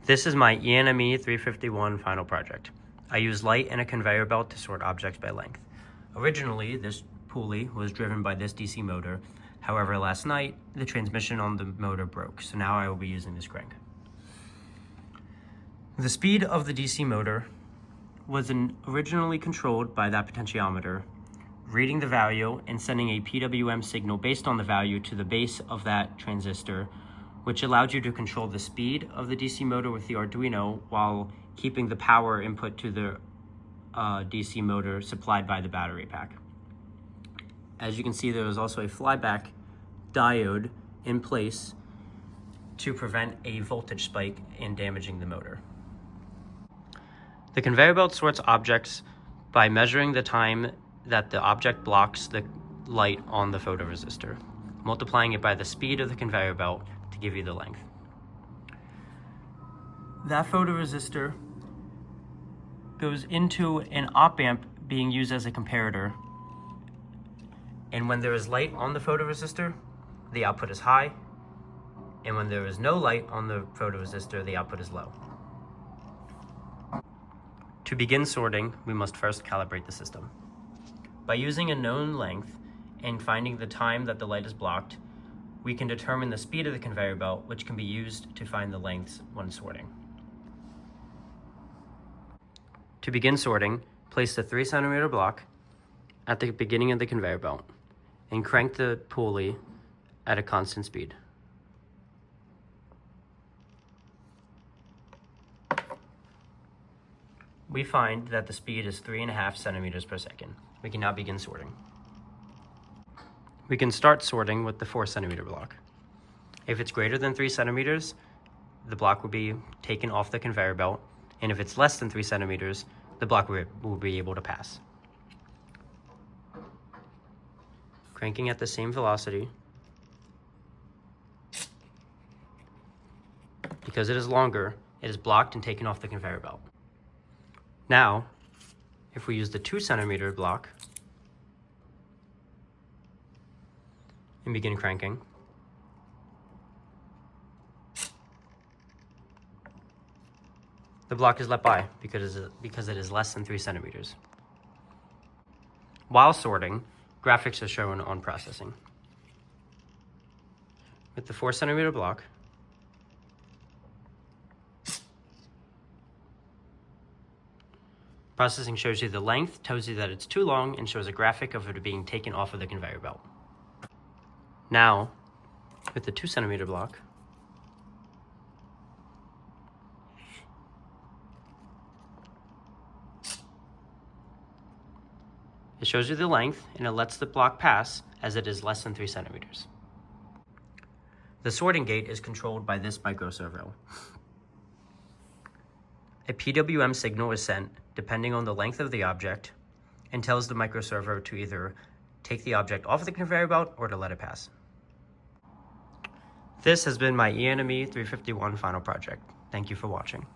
This is my ENME351 final project. I use light and a conveyor belt to sort objects by length. Originally, this pulley was driven by this DC motor. However, last night, the transmission on the motor broke, so now I will be using this crank. The speed of the DC motor was originally controlled by that potentiometer, reading the value and sending a PWM signal based on the value to the base of that transistor, which allowed you to control the speed of the DC motor with the Arduino while keeping the power input to the DC motor supplied by the battery pack. As you can see, there was also a flyback diode in place to prevent a voltage spike and damaging the motor. The conveyor belt sorts objects by measuring the time that the object blocks the light on the photoresistor, multiplying it by the speed of the conveyor belt to give you the length. That photoresistor goes into an op-amp being used as a comparator, and when there is light on the photoresistor, the output is high, and when there is no light on the photoresistor, the output is low. To begin sorting, we must first calibrate the system. By using a known length and finding the time that the light is blocked, we can determine the speed of the conveyor belt, which can be used to find the lengths when sorting. To begin sorting, place the 3 centimeter block at the beginning of the conveyor belt and crank the pulley at a constant speed. We find that the speed is 3.5 centimeters per second. We can now begin sorting. We can start sorting with the 4 centimeter block. If it's greater than 3 centimeters, the block will be taken off the conveyor belt, and if it's less than 3 centimeters, the block will be able to pass. Cranking at the same velocity. Because it is longer, it is blocked and taken off the conveyor belt. Now, if we use the 2 centimeter block and begin cranking, the block is let by because it is less than 3 centimeters. While sorting, graphics are shown on processing. With the 4 centimeter block, processing shows you the length, tells you that it's too long, and shows a graphic of it being taken off of the conveyor belt. Now, with the 2 centimeter block, it shows you the length, and it lets the block pass as it is less than 3 centimeters. The sorting gate is controlled by this microservo. A PWM signal is sent depending on the length of the object and tells the microservo to either take the object off the conveyor belt or to let it pass. This has been my ENME351 final project. Thank you for watching.